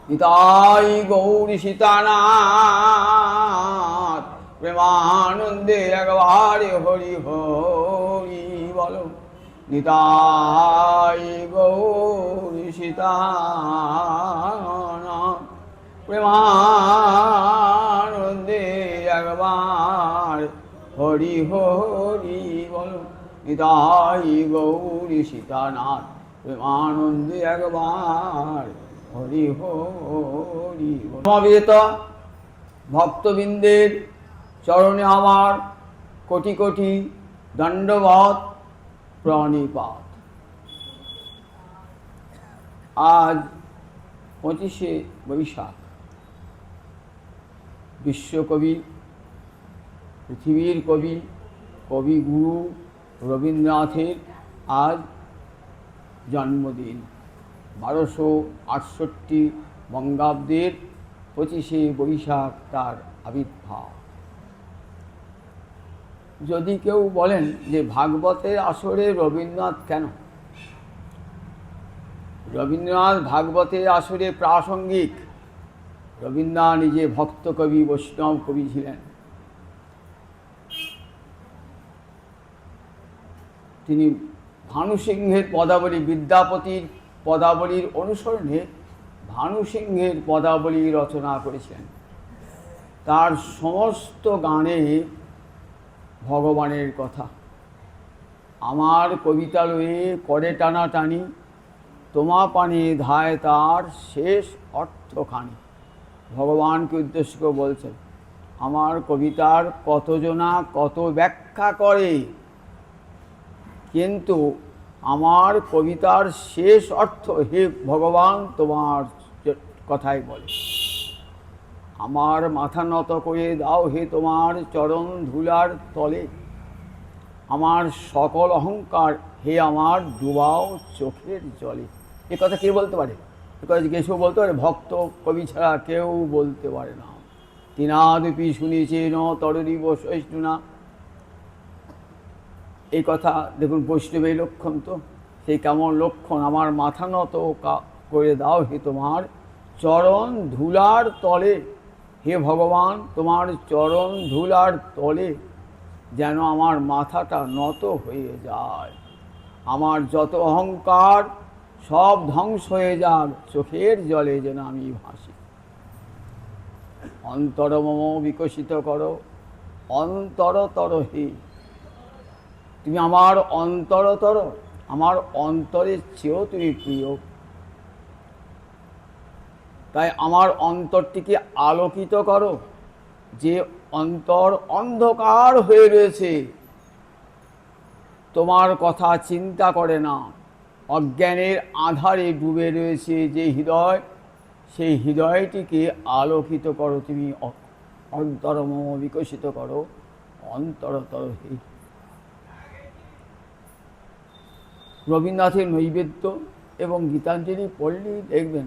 নিতাই গৌরী সীতানাথ প্রেমানন্দে একবারে হরি হরি বলো। নিতাই গৌরী সীতানাথ প্রেমানন্দে একবার হরি হরি বলো। নিতাই গৌরী সীতানাথ প্রেমানন্দে একবার হরি হরি। সমবেত ভক্তবৃন্দের চরণে আমার কোটি কোটি দণ্ডবত প্রণিপাত। আজ 25শে বৈশাখ, বিশ্বকবি, পৃথিবীর কবি, কবিগুরু রবীন্দ্রনাথের আজ জন্মদিন। 1268 বঙ্গাব্দের 25শে বৈশাখ তার আবির্ভাব। যদি কেউ বলেন যে ভাগবতের আসরে রবীন্দ্রনাথ কেন, রবীন্দ্রনাথ ভাগবতের আসরে প্রাসঙ্গিক। রবীন্দ্রনাথ নিজে ভক্ত কবি, বৈষ্ণব কবি ছিলেন। তিনি ভানু সিংহের পদাবলী, বিদ্যাপতির পদাবলীর অনুসরণে ভানু সিংহের পদাবলী রচনা করেছেন। তার সমস্ত গানে ভগবানের কথা। আমার কবিতা লয়ে করে টানাটানি, তোমা পানে ধায় তার শেষ অর্থখানি। ভগবানকে উদ্দেশ্য করে বলছেন, আমার কবিতার কতজনা কত ব্যাখ্যা করে, কিন্তু আমার কবিতার শেষ অর্থ হে ভগবান তোমার কথাই বলে। আমার মাথা নত করে দাও হে তোমার চরণ ধুলার তলে, আমার সকল অহংকার হে আমার ডুবাও চোখের জলে। এ কথা কে বলতে পারে? এ কথা কেউ বলতে পারে? ভক্ত কবি ছাড়া কেউ বলতে পারে না। তিনাদপি শুনিছেন তররিব সহিষ্ণুনা। এই কথা দেখুন, বৈষ্ণবের লক্ষণ তো সেই কেমন লক্ষণ। আমার মাথা নত করে দাও হে তোমার চরণ ধুলার তলে, হে ভগবান তোমার চরণ ধুলার তলে যেন আমার মাথাটা নত হয়ে যায়, আমার যত অহংকার সব ধ্বংস হয়ে যাক, চোখের জলে যেন আমি ভাসি। অন্তরমম বিকশিত করো অন্তরতর হে, তুমি আমার অন্তরতর, আমার অন্তরের চেয়েও তুমি প্রিয়। তাই আমার অন্তরটিকে আলোকিত করো। যে অন্তর অন্ধকার হয়ে রয়েছে, তোমার কথা চিন্তা করে না, অজ্ঞানের আধারে ডুবে রয়েছে যে হৃদয়, সেই হৃদয়টিকে আলোকিত করো তুমি। অন্তরমম বিকশিত করো অন্তরতর হে। রবীন্দ্রনাথের নৈবেদ্য এবং গীতাঞ্জলি পড়লেই দেখবেন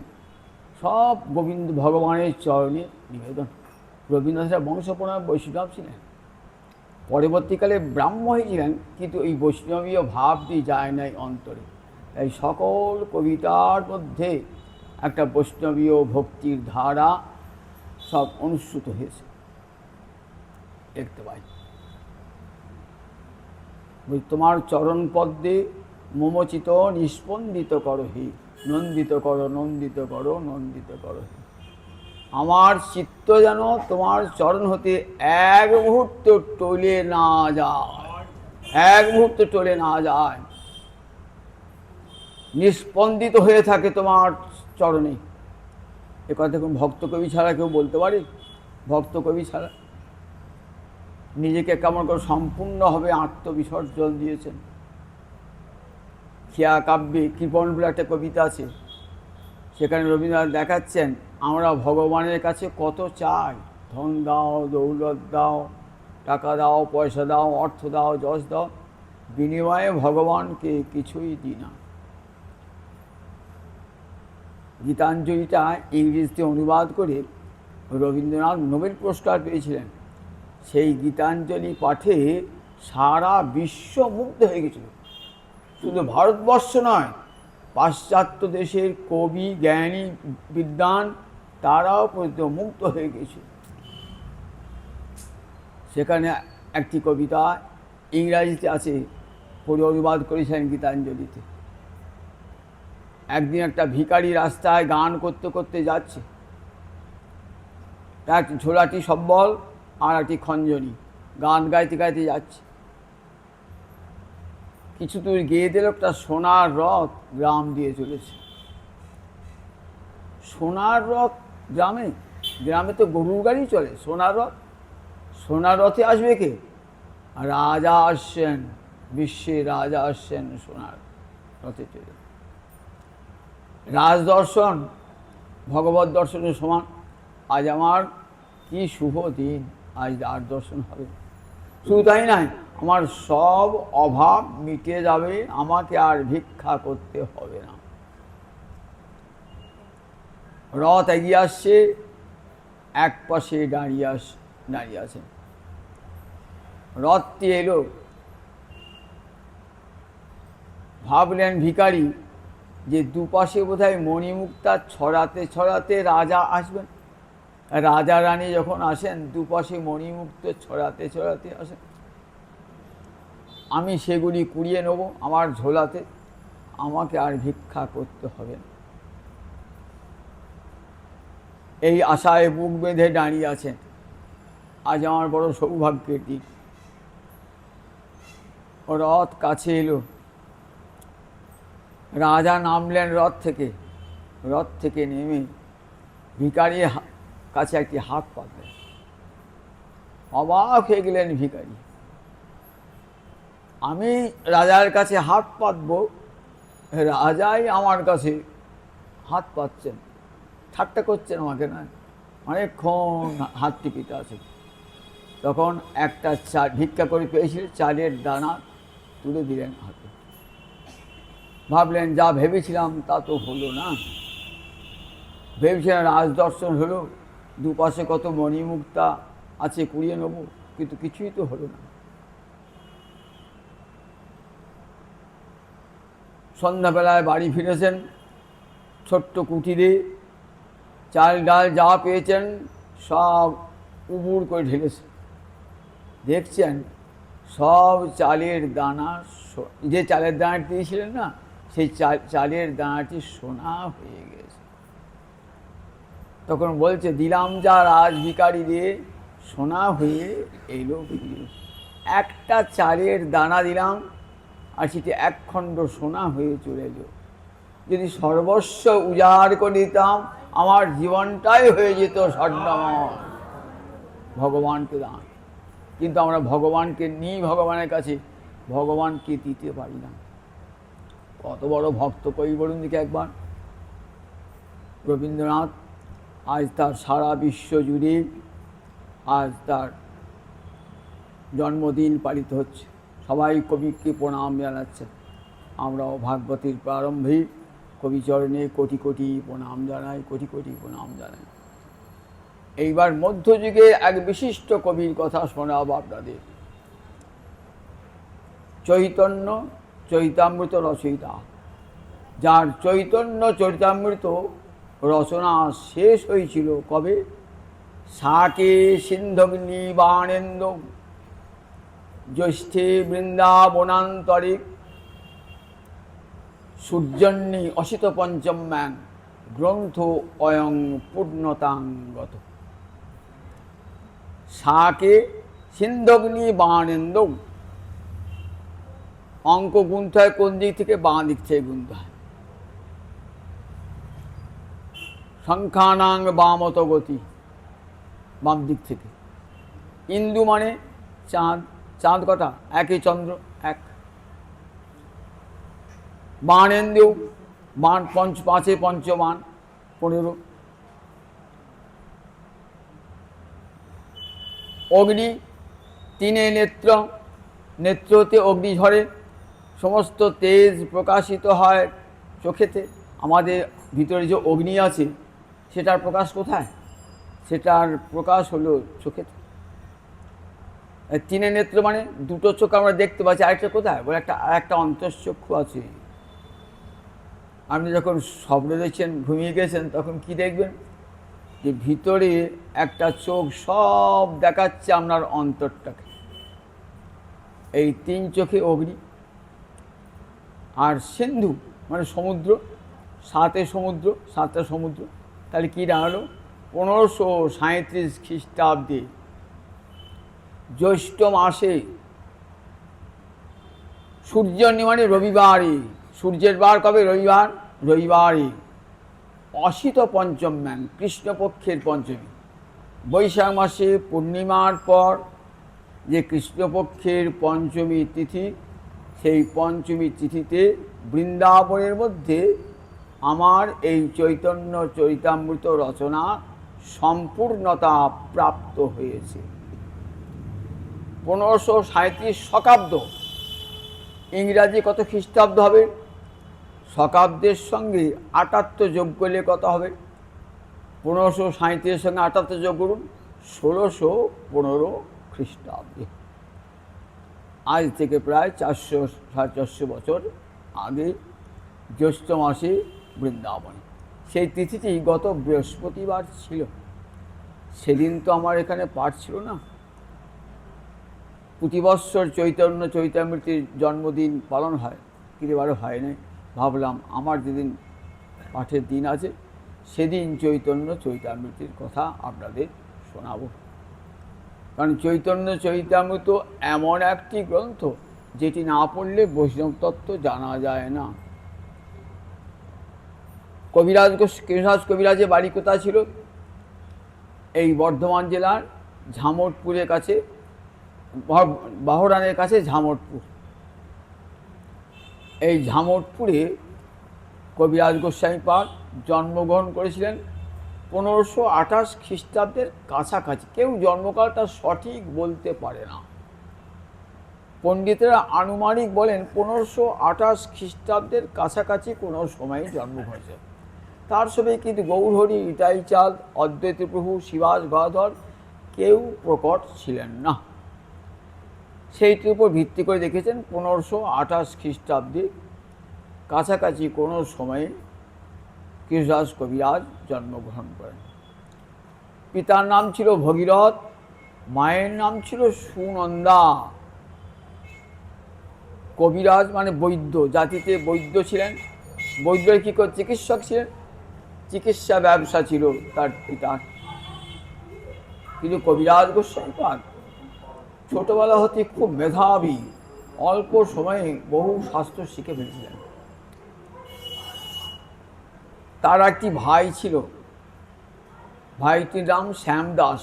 সব গোবিন্দ ভগবানের চরণে নিবেদন। রবীন্দ্রনাথের বংশপ্রণাম বৈষ্ণব ছিলেন, পরবর্তীকালে ব্রাহ্ম হয়েছিলেন, কিন্তু এই বৈষ্ণবীয় ভাবটি যায় নাই অন্তরে। তাই সকল কবিতার মধ্যে একটা বৈষ্ণবীয় ভক্তির ধারা সব অনুসৃত হয়েছে দেখতে পাই। তোমার চরণ পদ্মে মমচিত নিস্পন্দিত করো হে, নন্দিত করো নন্দিত করো নন্দিত করো হে। আমার চিত্ত যেন তোমার চরণ হতে এক মুহূর্ত টলে না যায়, এক মুহূর্ত টলে না যায়, নিস্পন্দিত হয়ে থাকে তোমার চরণে। এ কথা দেখুন, ভক্ত কবি ছাড়া কেউ বলতে পারে? ভক্ত কবি ছাড়া নিজেকে কেমন করে সম্পূর্ণভাবে আত্মবিসর্জন দিয়েছেন। খেয়া কাব্যে কৃপণ বলে একটা কবিতা আছে, সেখানে রবীন্দ্রনাথ দেখাচ্ছেন আমরা ভগবানের কাছে কত চাই। ধন দাও, দৌলত দাও, টাকা দাও, পয়সা দাও, অর্থ দাও, যশ দাও, বিনিময়ে ভগবানকে কিছুই দিই না। গীতাঞ্জলিটা ইংরেজিতে অনুবাদ করে রবীন্দ্রনাথ নোবেল পুরস্কার পেয়েছিলেন। সেই গীতাঞ্জলি পাঠে সারা বিশ্ব মুগ্ধ হয়ে গেছিল। শুধু ভারতবর্ষ নয়, পাশ্চাত্য দেশের কবি, জ্ঞানী, বিদ্বান তারাও পর্যন্ত মুক্ত হয়ে গেছে। সেখানে একটি কবিতা ইংরাজিতে আছে, পড়ে অনুবাদ করেছেন গীতাঞ্জলিতে। একদিন একটা ভিখারি রাস্তায় গান করতে করতে যাচ্ছে, এক ঝোলাটি সম্বল আর একটি খঞ্জনি, গান গাইতে গাইতে যাচ্ছে। কিছু দূর গিয়ে দিল একটা সোনার রথ গ্রাম দিয়ে চলেছে। সোনার রথ গ্রামে, গ্রামে তো গরুর গাড়ি চলে, সোনার রথ, সোনার রথে আসবে কে? রাজা আসছেন, বিশ্বের রাজা আসছেন সোনার রথে চলে। রাজদর্শন ভগবত দর্শনের সমান। আজ আমার কি শুভ দিন, আজ রাজ দর্শন হবে। শুধু তাই নয়, আমার সব অভাব মিটে যাবে, আমাকে আর ভিক্ষা করতে হবে না। রথ এগিয়ে আসছে, এক পাশে দাঁড়িয়ে আছেন। রথটি এলো, ভাবলেন ভিখারি যে দুপাশে বোধহয় মণিমুক্তা ছড়াতে ছড়াতে রাজা আসবেন। রাজা রানী যখন আসেন দুপাশে মণিমুক্ত ছড়াতে ছড়াতে আসেন, আমি সেগুলি কুড়িয়ে নেব আমার ঝোলাতে, আমাকে আর ভিক্ষা করতে হবে না। এই আশায় বুক বেঁধে দাঁড়িয়ে আছেন। আজ আমার বড় সৌভাগ্যের দিন। রথ কাছে এলো, রাজা নামলেন রথ থেকে নেমে ভিখারির কাছে একটি হাত পাতলেন। অবাক হয়ে গেলেন ভিখারি, আমি রাজার কাছে হাত পাতব, রাজাই আমার কাছে হাত পাতছেন, ঠাট্টা করছেন আমাকে না? অনেকক্ষণ হাত টিপিতে আছে। তখন একটা ভিক্ষা করে পেয়েছিল, চালের দানা তুলে দিলেন হাতে। ভাবলেন যা ভেবেছিলাম তা তো হলো না। ভেবেছিলাম রাজদর্শন হলো, দুপাশে কত মণিমুক্তা আছে কুড়িয়ে নেব, কিন্তু কিছুই তো হলো না। সন্ধ্যাবেলায় বাড়ি ফিরেছেন, ছোট্ট কুটিরে চাল ডাল যা পেয়েছেন সব উবুড় করে ঢেলেছেন। দেখছেন সব চালের দানা, যে চালের দানাটি দিয়েছিলেন না, সেই চালের দানাটি সোনা হয়ে গেছে। তখন বলছে, দিলাম যা রাজ ভিখারি দিয়ে, সোনা হয়ে এলো ফিরে। একটা চালের দানা দিলাম আর সেটি একখণ্ড সোনা হয়ে চলে এলো। যদি সর্বস্ব উজাড় করে দিতাম, আমার জীবনটাই হয়ে যেত স্বর্ণময়। ভগবানকে দান, কিন্তু আমরা ভগবানকে নিই ভগবানের কাছে, ভগবানকে দিতে পারি না। কত বড় ভক্ত কই বলুন দিকে একবার। রবীন্দ্রনাথ, আজ তার সারা বিশ্ব জুড়ে আজ তার জন্মদিন পালিত হচ্ছে, সবাই কবিকে প্রণাম জানাচ্ছেন। আমরাও ভাগবতের প্রারম্ভে কবিচরণে কোটি কোটি প্রণাম জানাই, কোটি কোটি প্রণাম জানাই। এইবার মধ্যযুগে এক বিশিষ্ট কবির কথা শোনাব আপনাদের। চৈতন্য চরিতামৃত রচয়িতা, যার চৈতন্য চরিতামৃত রচনা শেষ হয়েছিল কবে? শাকে সিন্ধগ্নি বাণেন্দ্র জ্যৈষ্ঠে বৃন্দাবনান্তরে সূর্যন্নী অসিত পঞ্চম্যাং গ্রন্থ অয়ং পূর্ণতাঙ্গত। শাকে সিন্ধগ্নি বাণেন্দ্র, অঙ্ক গুনতে হয় কোন দিক থেকে? বাঁ দিক থেকে গুনতে হয়। সংখ্যানাং বামত গতি, বাম দিক থেকে। ইন্দু মানে চাঁদ, চাঁদ কটা? একই চন্দ্র, এক। বাণেন্দু, বাণ পাঁচে পঞ্চবাণ 15। অগ্নি, 3 নেত্র, নেত্রতে অগ্নি ঝরে, সমস্ত তেজ প্রকাশিত হয় চোখেতে। আমাদের ভিতরে যে অগ্নি আছে সেটার প্রকাশ কোথায়? সেটার প্রকাশ হলো চোখেতে। 3 নেত্র মানে 2টো চোখ আমরা দেখতে পাচ্ছি, আরেকটা কোথায়? বলে একটা অন্তঃচক্ষু আছে। আপনি যখন স্বপ্ন দেখছেন, ঘুমিয়ে গেছেন, তখন কি দেখবেন? যে ভিতরে একটা চোখ সব দেখাচ্ছে আপনার অন্তরটাকে। এই 3 চোখে অগ্নি, আর সিন্ধু মানে সমুদ্র, 7 সমুদ্র, 7টা সমুদ্র। তাহলে কী দাঁড়ালো? 1537 খ্রিস্টাব্দে জ্যৈষ্ঠ মাসে সূর্য মানে রবিবারে, সূর্যের বার কবে? রবিবার, রবিবারে অসিত পঞ্চম ম্যান, কৃষ্ণপক্ষের পঞ্চমী। বৈশাখ মাসে পূর্ণিমার পর যে কৃষ্ণপক্ষের পঞ্চমী তিথি, সেই পঞ্চমী তিথিতে বৃন্দাবনের মধ্যে আমার এই চৈতন্য চরিতামৃত রচনা সম্পূর্ণতা প্রাপ্ত হয়েছে। 1537 শকাব্দ, ইংরাজি কত খ্রিস্টাব্দ হবে? শকাব্দের সঙ্গে 78 যোগ করলে কত হবে? 1537 সঙ্গে 78 যোগ করুন, 1615 খ্রিস্টাব্দে। আজ থেকে প্রায় 400-450 বছর আগে জ্যৈষ্ঠ মাসে বৃন্দাবনে। সেই তিথিটি গত বৃহস্পতিবার ছিল। সেদিন তো আমার এখানে পাঠ ছিল না। প্রতি বৎসর চৈতন্য চৈতামৃতির জন্মদিন পালন হয়, কিন্তু এবারে হয় নাই। ভাবলাম আমার যেদিন পাঠের দিন আছে সেদিন চৈতন্য চৈতামৃতির কথা আপনাদের শোনাব। কারণ চৈতন্য চৈতামৃত এমন একটি গ্রন্থ যেটি না পড়লে বৈষ্ণব তত্ত্ব জানা যায় না। কৃষ্ণদাস কবিরাজের বাড়ি কোথায় ছিল? এই বর্ধমান জেলার ঝামটপুরের কাছে, বাহরানের কাছে ঝামটপুর। এই ঝামটপুরে কবিরাজ গোস্বামী পাদ জন্মগ্রহণ করেছিলেন 1528 খ্রিস্টাব্দের কাছাকাছি। কেউ জন্মকালটা সঠিক বলতে পারে না। পণ্ডিতেরা আনুমানিক বলেন 1528 খ্রিস্টাব্দের কাছাকাছি কোনো সময় জন্ম হয়েছে। তার সঙ্গে কিন্তু গৌরহরি, ইটাই চাঁদ, অদ্বৈত প্রভু, শিবাস গদাধর কেউ প্রকট ছিলেন না। সেইটির উপর ভিত্তি করে দেখেছেন 1528 খ্রিস্টাব্দে কাছাকাছি কোনো সময়ে কৃষ্ণদাস কবিরাজ জন্মগ্রহণ করেন। পিতার নাম ছিল ভগীরথ, মায়ের নাম ছিল সুনন্দা। কবিরাজ মানে বৈদ্য, জাতিতে বৈদ্য ছিলেন। বৈদ্য কী করে? চিকিৎসক ছিলেন, চিকিৎসা ব্যবসা ছিল তার পিতার। কিন্তু কবিরাজ গোস্বামী পাদ ছোটবেলা হতে খুব মেধাবী, অল্প সময়ে বহু শাস্ত্র শিখে ফেলেছিলেন। তার একটি ভাই ছিল, ভাইটির নাম শ্যামদাস।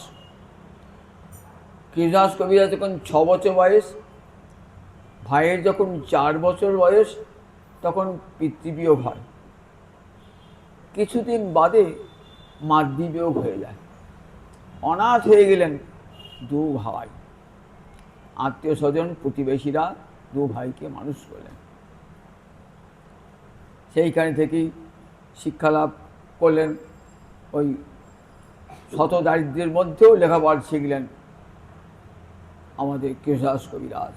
কৃষ্ণদাস কবিরাজ যখন 6 বছর বয়স, ভাইয়ের যখন 4 বছর বয়স, তখন পিতৃবিয়োগ হয়। কিছুদিন বাদে মাতৃবিয়োগ হয়ে যায়। অনাথ হয়ে গেলেন 2 ভাই। আত্মীয় স্বজন প্রতিবেশীরা 2 ভাইকে মানুষ করলেন। সেইখানে থেকেই শিক্ষালাভ করলেন। ওই শত দারিদ্র্যের মধ্যেও লেখাপড়া শিখলেন আমাদের কৃষ্ণদাস কবিরাজ।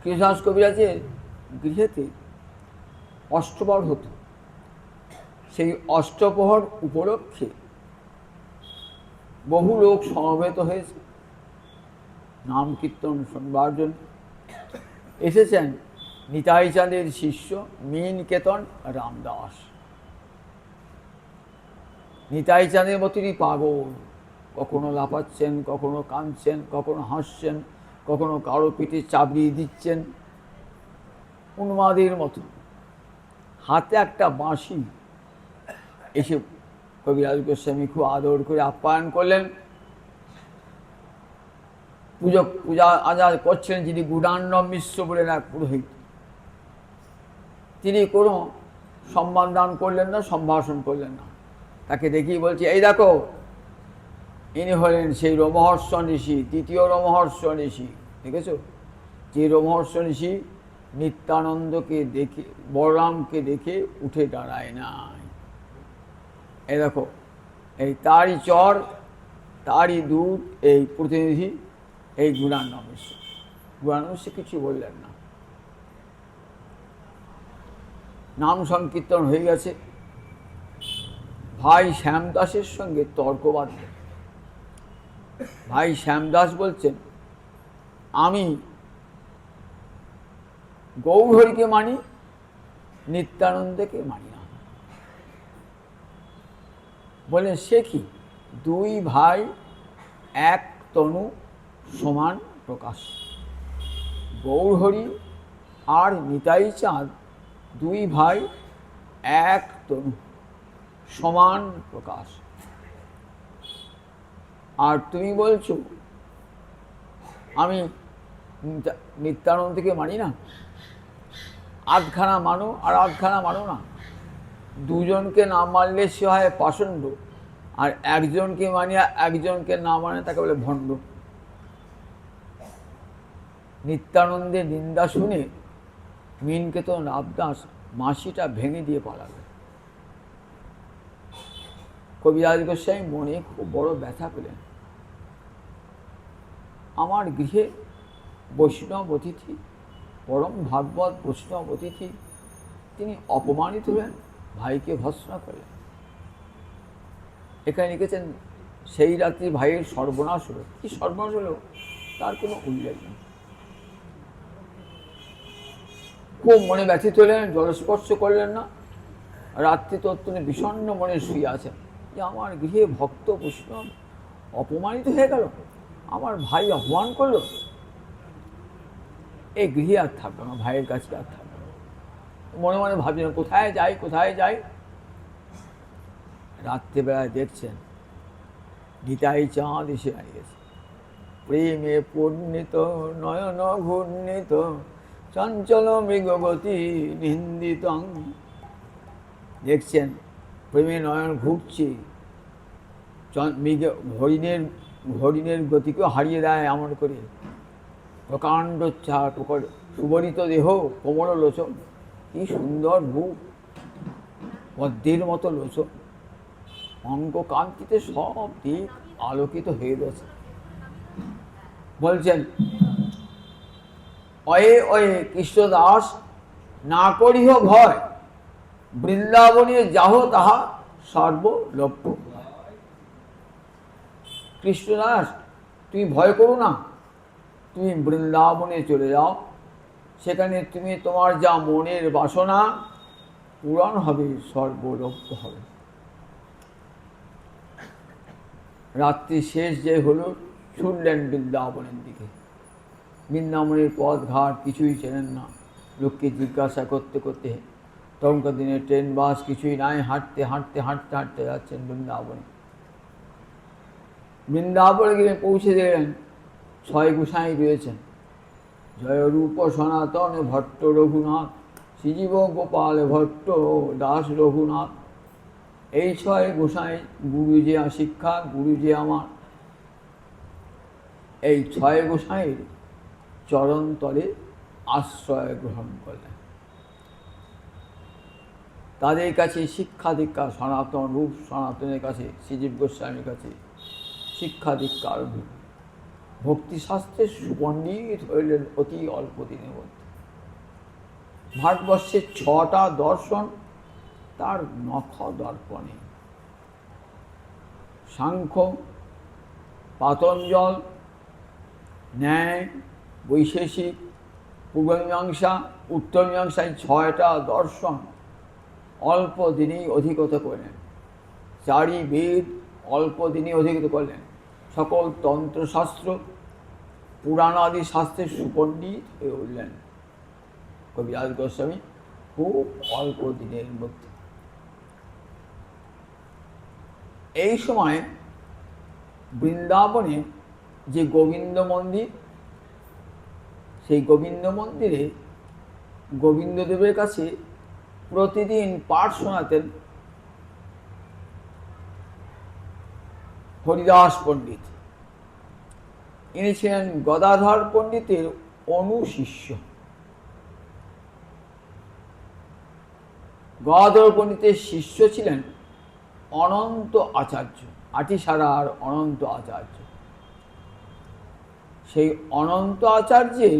কৃষ্ণদাস কবিরাজের গৃহেতে অষ্টপ্রহর হতো। সেই অষ্টপ্রহর উপলক্ষে বহু লোক সমবেত হয়েছে নাম কীর্তন শুনবার জন্য। এসেছেন নিতাই চাঁদের শিষ্য মীনকেতন রামদাস। নিতাই চাঁদের মতনই পাগল, কখনো লাফাচ্ছেন, কখনো কাঁদছেন, কখনো হাসছেন, কখনো কারো পিঠে চাবড়িয়ে দিচ্ছেন, উন্মাদের মতো। হাতে একটা বাঁশি। এসে কবিরাজ গোস্বামী খুব আদর করে আপ্যায়ন করলেন। পূজা আচার করছিলেন যিনি গুডান্নব মিশ্র বলেন এক পুরোহিত। তিনি কোনো সম্মান দান করলেন না, সম্ভাষণ করলেন না। তাকে দেখেই বলছে, এই দেখো, ইনি হলেন সেই রোমহর্ষ ঋষি, 3য় রোমহর্ষ ঋষি। দেখেছ? যে রোমহর্ষ ঋষি নিত্যানন্দকে দেখে, বলরামকে দেখে উঠে দাঁড়ায় নাই। এই দেখো, এই তারই চর, তারই দূত, এই প্রতিনিধি, এই গুণান্নব মিশ্র। গুণান্নব মিশ্র কিছু বললেন না। নাম সংকীর্তন হয়ে গেছে। ভাই শ্যামদাসের সঙ্গে তর্ক বাঁধলেন। ভাই শ্যামদাস বলছেন, আমি গৌরহরিকে মানি, নিত্যানন্দকে মানি না। বলেন, সে কি? দুই ভাই এক তনু, সমান প্রকাশ। গৌরহরি আর নিতাই চাঁদ দুই ভাই এক তনু, সমান প্রকাশ। আর তুমি বলছো আমি নিত্যানন্দকে মানি না। আধখানা মানো আর আধখানা মানো না। দুজনকে না মানলে সে হয় পাষণ্ড, আর একজনকে মানিয়া একজনকে না মানে তাকে বলে ভণ্ড। নিত্যানন্দের নিন্দা শুনে মিনকেতন রামদাস মাসিটা ভেঙে দিয়ে পালাবে। কবিরাজ গোস্বামী মনে খুব বড় ব্যথা পেলেন। আমার গৃহে বৈষ্ণব অতিথি, পরম ভাগবত বৈষ্ণব অতিথি, তিনি অপমানিত হলেন, ভাইকে ভর্ৎসনা করলেন। এখানে লিখেছেন, সেই রাত্রি ভাইয়ের সর্বনাশ হলো। কি সর্বনাশ হলো তার কোনো উল্লেখ নেই। খুব মনে ব্যথিত হলেন, জলস্পর্শ করলেন না। রাত্রি তত্ত্বনে বিষণ্ণ মনে শুয়ে আছেন যে আমার গৃহে ভক্ত বৈষ্ণব অপমানিত হয়ে গেল, আমার ভাই অপমান করলো, এই গৃহে আর থাকবো না, ভাইয়ের কাছে আর থাকবো না। মনে মনে ভাবছেন কোথায় যাই কোথায় যাই। রাত্রিবেলায় দেখছেন নিতাই চাঁদ এসে দাঁড়িয়েছে। প্রেমে পূর্ণিত নয়ন ঘূর্ণিত চঞ্চল মৃগগতি নিন্দিত। দেখছেন প্রেমে নয়ন ঘুরছে, হরিণের গতিকেও হারিয়ে দেয় এমন করে। প্রকাণ্ড সুবরিত দেহ, কোমল লোচন, কি সুন্দর মুখ, পদ্মের মতো লোচন, অঙ্গ কান্তিতে সব দিক আলোকিত হয়ে গেছে। বলছেন, অয়ে অয়ে কৃষ্ণদাস না করিহ ভয়, বৃন্দাবনে যাহ তাহা সর্বলভ্য। কৃষ্ণদাস, তুমি ভয় করো না, তুমি বৃন্দাবনে চলে যাও, সেখানে তুমি তোমার যা মনের বাসনা পূরণ হবে, সর্বলভ্য হবে। রাত্রি শেষ যে হলো, ছুটলেন বৃন্দাবনের দিকে। বৃন্দাবনের পথ ঘাট কিছুই চেনেন না, লোককে জিজ্ঞাসা করতে করতে। তখনকার দিনে ট্রেন বাস কিছুই নাই, হাঁটতে হাঁটতে হাঁটতে হাঁটতে যাচ্ছেন বৃন্দাবনে। বৃন্দাবনে গিয়ে পৌঁছে গেলেন, ছয় গোসাই রয়েছেন। জয়রূপ সনাতন ভট্ট রঘুনাথ, শ্রীজীব গোপাল ভট্ট দাস রঘুনাথ। এই ছয় গোসাই গুরু যে শিক্ষা, গুরু যে আমার। এই ছয় গোসাইয়ের চরণ তলে আশ্রয় গ্রহণ করলেন। তাদের কাছে শিক্ষা দীক্ষা, সনাতন রূপ সনাতনের কাছে, শ্রীজীব গোস্বামীর কাছে শিক্ষা দীক্ষা আরম্ভ। ভক্তিশাস্ত্রের সুপণ্ডিত হইলেন অতি অল্প দিনের মধ্যে। ভারতবর্ষের 6টা দর্শন তার নখ দর্পণে। সাংখ্য, পাতঞ্জল, ন্যায়, বৈশেষিক, পূর্বমীমাংসা, উত্তরমীমাংসা, এই 6টা দর্শন অল্প দিনেই অধিগত করলেন। 4ই বেদ অল্প দিনেই অধিগত করলেন। সকল তন্ত্রশাস্ত্র, পুরাণাদি শাস্ত্রের সুপণ্ডিত হয়ে উঠলেন কবিরাজ গোস্বামী খুব অল্প দিনের মধ্যে। এই সময় বৃন্দাবনে যে গোবিন্দ মন্দির, সেই গোবিন্দ মন্দিরে গোবিন্দদেবের কাছে প্রতিদিন পাঠ শোনাতেন হরিদাস পণ্ডিত। ইনি ছিলেন গদাধর পণ্ডিতের অনুশিষ্য। গদাধর পণ্ডিতের শিষ্য ছিলেন অনন্ত আচার্য, আটিসারার অনন্ত আচার্য। সেই অনন্ত আচার্যের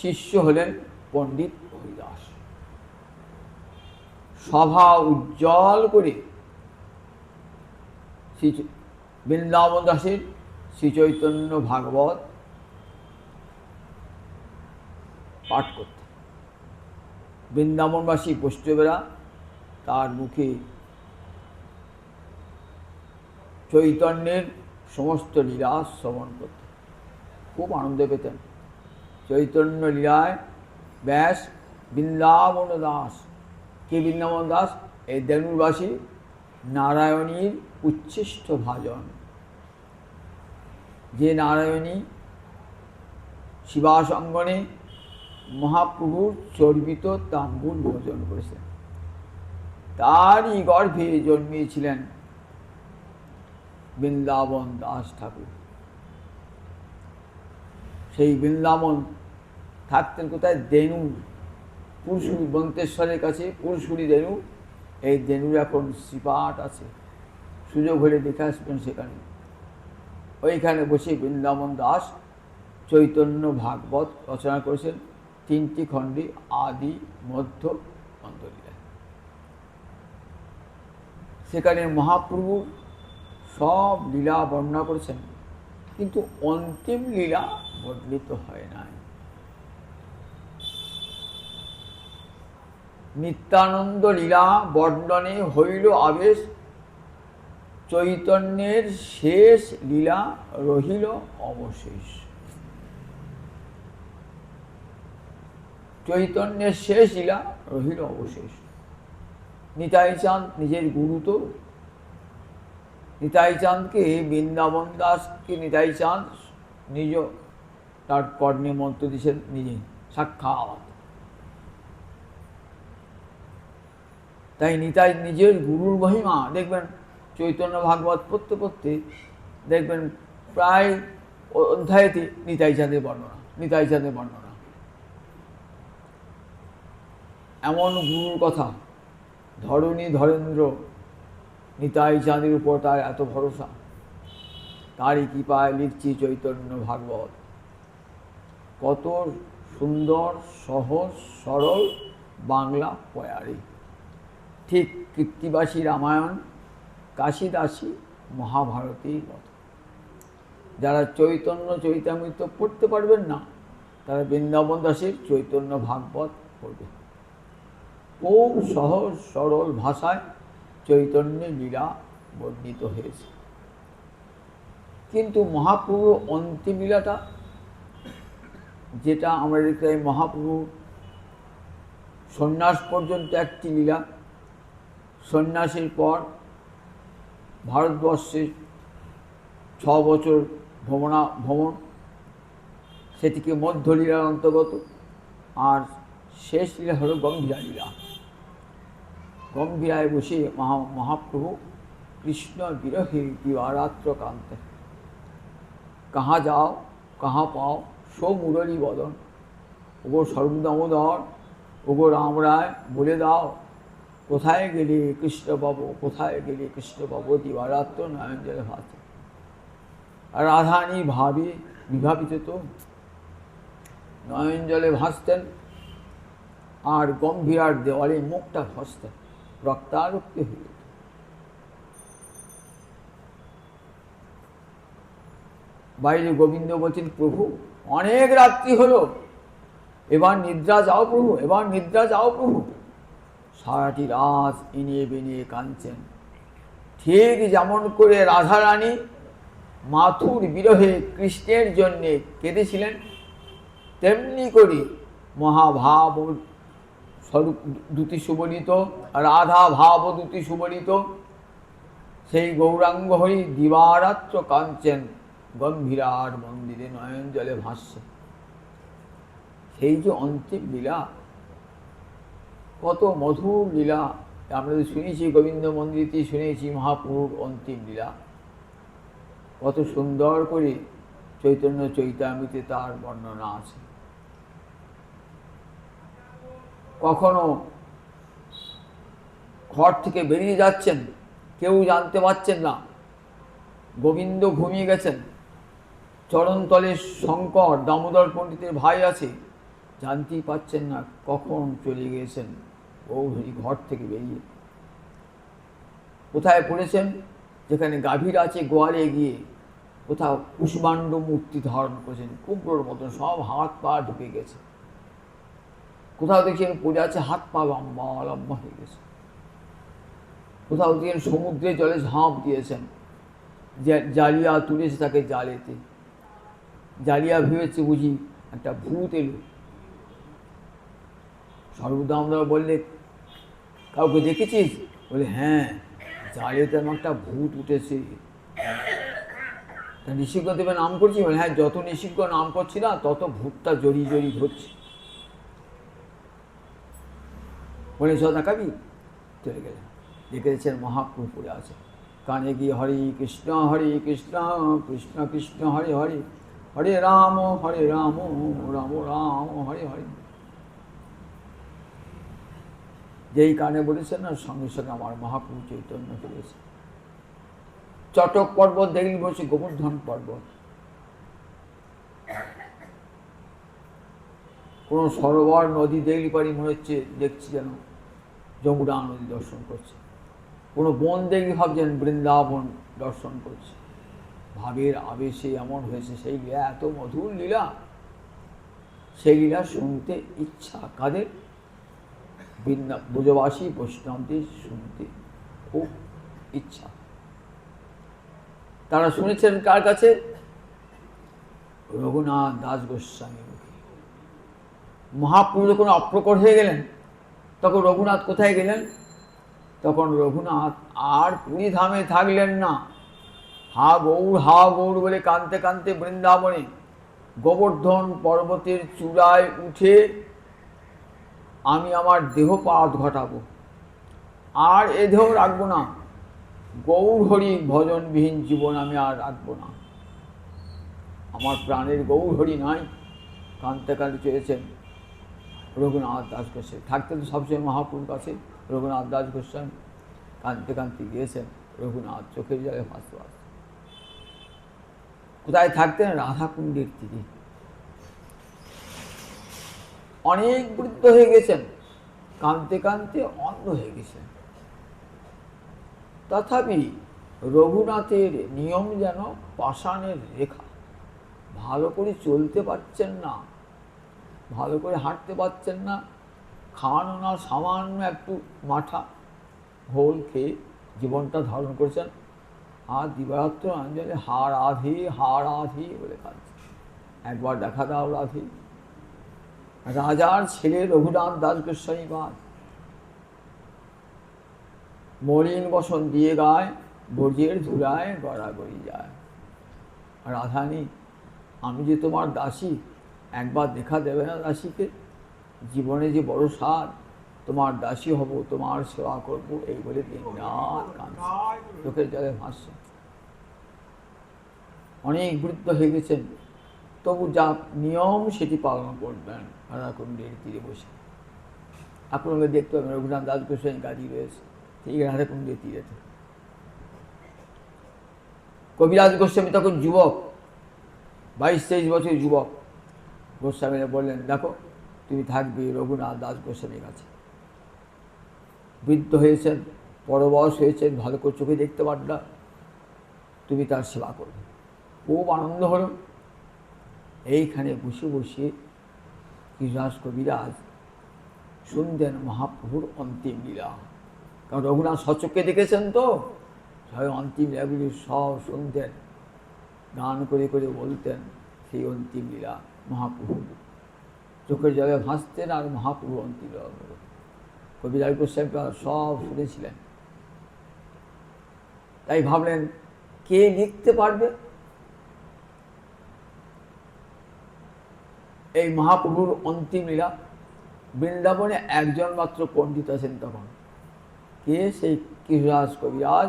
শিষ্য হলেন পণ্ডিত হরিদাস। সভা উজ্জ্বল করে শ্রী বৃন্দাবন দাসের শ্রী চৈতন্য ভাগবত পাঠ করতেন। বৃন্দাবনবাসী বৈষ্ণবেরা তার মুখে চৈতন্যের সমস্ত লীলা শ্রবণ করতেন, খুব আনন্দ পেতেন। চৈতন্য লীলায় ব্যাস বৃন্দাবন দাস। কে বৃন্দাবন দাস? এই দেনুরবাসী নারায়ণীর উচ্ছিষ্ট ভাজন। যে নারায়ণী শিবাসঙ্গনে মহাপ্রভুর চর্বিত তাম্বুল ভোজন করেছেন, তারই গর্ভে জন্মিয়েছিলেন বৃন্দাবন দাস ঠাকুর। সেই বৃন্দাবন থাকতেন কোথায়? দেনু, পুরসুরি, বন্তেশ্বরের কাছে পুরসুরি দেনু। এই দেনুর এখন শ্রীপাঠ আছে, সুযোগ হলে দেখে আসবেন সেখানে। ওইখানে বসে বৃন্দাবন দাস চৈতন্য ভাগবত রচনা করেছেন 3টি খণ্ডে, আদি মধ্য অন্তলীলায়। সেখানে মহাপ্রভু সব লীলা বর্ণনা করেছেন, কিন্তু অন্তিম লীলা বর্ণিত হয় নাই। নিত্যানন্দ লীলা বর্ণনে হইল আবেশ, চৈতন্যের শেষ লীলা রহিল অবশেষ। চৈতন্যের শেষ লীলা রহিল অবশেষ। নিতাই চাঁদ নিজের গুরু তো, নিতাই চাঁদকে, বৃন্দাবন দাসকে নিতাই চাঁদ নিজ তার কর্ণে মন্ত্র দিয়েছেন নিজে সাক্ষাৎ। তাই নিতাই নিজের গুরুর মহিমা দেখবেন চৈতন্য ভাগবত পড়তে পড়তে দেখবেন প্রায় অধ্যায়তে নিতাই চাঁদের বর্ণনা, নিতাই চাঁদের বর্ণনা। এমন গুরুর কথা, ধরণী ধরেন্দ্র নিতাই চাঁদের উপর তার এত ভরসা, তারই কৃপায় লিখছি চৈতন্য ভাগবত। কত সুন্দর, সহজ সরল বাংলা পয়ারি। ঠিক কৃত্তিবাসী রামায়ণ, কাশিদাসী মহাভারতীর মতো। যারা চৈতন্য চৈতামৃত পড়তে পারবেন না, তারা বৃন্দাবন দাসের চৈতন্য ভাগবত পড়বে। খুব সহজ সরল ভাষায় চৈতন্যের লীলা বর্ণিত হয়েছে। কিন্তু মহাপ্রভুর অন্তিম লীলাটা, যেটা আমরা দেখতে পাই, মহাপ্রভু সন্ন্যাস পর্যন্ত একটি লীলা, সন্ন্যাসের পর ভারতবর্ষে 6 বছর ভ্রমণ, সেটিকে মধ্যলীলার অন্তর্গত। আর শেষ লীলা হল গম্ভীরা লীলা। গম্ভীরায় বসে মহাপ্রভু কৃষ্ণ বিরহে দিবারাত্র কান্তে। কাহা যাও কাহা পাও সো মুরলী বদন, ওগো সর্বদামোদর, ওগো রাম রায়, বলে দাও কোথায় গেলে কৃষ্ণ বাবু, কোথায় গেলে কৃষ্ণ বাবু, দিবারাত্র নয়ন জলে ভাসে। আর রাধারানী ভাবে বিভাবিত তো নয়ন জলে ভাসতেন, আর গম্ভীরার দেওয়ালে মুখটা ঘষতেন, রক্তারক্তি হয়ে যেত। বাইরে গোবিন্দ বলছেন, প্রভু অনেক রাত্রি হলো, এবার নিদ্রা যাও প্রভু, এবার নিদ্রা যাও প্রভু। সারাটি রাত ইনিয়ে বিনিয়ে কাঁদছেন। ঠিক যেমন করে রাধারানী মাথুর বিরহে কৃষ্ণের জন্যে কেঁদেছিলেন, তেমনি করে মহাভাব স্বরূপ দ্যুতি সুবলিত, রাধা ভাব দ্যুতি সুবলিত সেই গৌরাঙ্গ হরি দিবারাত্র কাঁদছেন, গম্ভীরার মন্দিরে নয়ন জলে ভাসছে। সেই যে অন্তিম লীলা, কত মধুর লীলা আমরা শুনেছি, গোবিন্দ মন্দিরটি শুনেছি মহাপ্রভুর অন্তিম লীলা। কত সুন্দর করে চৈতন্য চৈতামৃতে তার বর্ণনা আছে। কখনো ঘর থেকে বেরিয়ে যাচ্ছেন, কেউ জানতে পারছেন না, গোবিন্দ ঘুমিয়ে গেছেন, চরণতলে শঙ্কর দামোদর পণ্ডিতের ভাই আছে, জানতেই পারছেন না কখন চলে গিয়েছেন গৌরহরি ঘর থেকে বেরিয়ে কোথায় পড়েছেন, যেখানে গাভীর আছে গোয়ালে গিয়ে কোথাও কুষ্মাণ্ড মূর্তি ধারণ করেছেন, কুমড়োর মতন সব হাত পা ঢুকে গেছে। কোথাও দেখছেন পড়ে আছে, হাত পা লম্বা লম্বা হয়ে গেছে। কোথাও দেখছেন সমুদ্রের জলে ঝাঁপ দিয়েছেন, জালিয়া তুলেছে তাকে জালেতে। জালিয়া ভেবেছে বুঝি একটা ভূত এলো। সর্বদামরা বললে, কাউকে দেখেছিস? বলে, হ্যাঁ, জালেতে আমার একটা ভূত উঠেছে। তা নিষিদ্ধদেবের নাম করছি? বলে, হ্যাঁ, যত নিষিদ্ধ নাম করছি না তত ভূতটা জড়িয়ে জড়িয়ে ধরছে। বলে, চ দেখাবি? চলে গেলেন। দেখে দিচ্ছেন মহাপ্রভু পড়ে আছে, কানে গিয়ে হরে কৃষ্ণ কৃষ্ণ কৃষ্ণ হরে হরে, হরে রাম রাম রাম হরে হরে। যেই কানে বলেছেন না, সঙ্গে সঙ্গে আমার মহাপ্রভু চৈতন্য ফিরেছে। চটক পর্বত দেখলি বলছে গোবর্ধন পর্বত। কোনো সরোবর নদী দেখলি পারি মনে হচ্ছে দেখছি যেন যমুনা নদী দর্শন করছে। কোনো বন দেখলি ভাবছেন বৃন্দাবন দর্শন করছে। ভাবের আবেশে এমন হয়েছে, সেই লীলা এত মধুর লীলা, সেই লীলা শুনতে ইচ্ছা কাদের? ব্রজবাসী বৈষ্ণবদের শুনতে খুব ইচ্ছা। তারা শুনেছেন কার কাছে? রঘুনাথ দাস গোস্বামী মুখে। মহাপ্রভু যখন অপ্রকট হয়ে গেলেন, তখন রঘুনাথ কোথায় গেলেন? তখন রঘুনাথ আর পুরী ধামে থাকলেন না। হা গৌর বলে কাঁদতে কাঁদতে বৃন্দাবনে গোবর্ধন পর্বতের চূড়ায় উঠে আমি আমার দেহপাত ঘটাবো, আর এ দেহ রাখবো না, গৌর হরি ভজনবিহীন জীবন আমি আর রাখবো না। আমার প্রাণের গৌর হরি নাই। কাঁদতে কাঁদতে চলেছেন রঘুনাথ দাস গোস্বামী। থাকতে তো সবসময় মহাপ্রভুর কাছে রঘুনাথ দাস গোস্বামী। কাঁদতে কাঁদতে গিয়েছেন রঘুনাথ, চোখের জলে ভাসতে ভাসতে। কোথায় থাকতেন? রাধাকুণ্ডের তীরে। অনেক বৃদ্ধ হয়ে গেছেন, কাঁদতে কাঁদতে অন্ধ হয়ে গেছেন। তথাপি রঘুনাথের নিয়ম যেন পাষাণের রেখা। ভালো করে চলতে পারছেন না, ভালো করে হাঁটতে পারছেন না, খাওয়ানো না, সামান্য একটু মাঠা ঘোল খেয়ে জীবনটা ধারণ করেছেন। আর দিবারাত্র অঞ্জলি হা রাধে বলে কাঁদছে, একবার দেখা দাও রাধে। রাজার ছেলে রঘুনাথ দাস গোস্বামী বাদ মলিন বসন দিয়ে গায়, ব্রজের ধুলায় গড়াগড়ি যায়। রাধানী, আমি যে তোমার দাসী, একবার দেখা দেবে না দাসীকে? জীবনে যে বড় স্বাদ, তোমার দাসী হব, তোমার সেবা করবো, এই বলে দিনরাত কাঁদছে, চোখের জলে ভাসছে। অনেক বৃদ্ধ হয়ে গেছেন, তবু যা নিয়ম সেটি পালন করবেন রাধাকুণ্ডের তীরে বসে। আপনাকে দেখতে পাবেন রঘুনাথ দাস গোস্বামী গাড়ি রয়েছে ঠিক রাধাকুণ্ডের তীরেতে। কবিরাজ গোস্বামী তখন যুবক, 22-23 বছর যুবক। গোস্বামীরা বললেন, দেখো তুমি থাকবে রঘুনাথ দাস গোস্বামীর কাছে। বৃদ্ধ হয়েছেন, পরবশ হয়েছেন, ভালো করে চোখে দেখতে পার না, তুমি তার সেবা করবে। খুব আনন্দ হল। এইখানে বসে বসে কৃষ্ণদাস কবিরাজ শুনতেন মহাপ্রভুর অন্তিম লীলা। কারণ রঘুনাথ সচক্ষে দেখেছেন তো, সবাই অন্তিম লীলাগুলি সব শুনতেন, গান করে করে বলতেন সেই অন্তিম লীলা। মহাপ্রভু চোখের জলে ভাসতেন আর মহাপ্রভু অন্তিম লীলা কবিরাজ গোস্বামী সব শুনেছিলেন। তাই ভাবলেন, কে লিখতে পারবে এই মহাপ্রভুর অন্তিম লীলা? বৃন্দাবনে একজন মাত্র পণ্ডিত আছেন তখন। কে? সেই কৃষ্ণদাস কবিরাজ,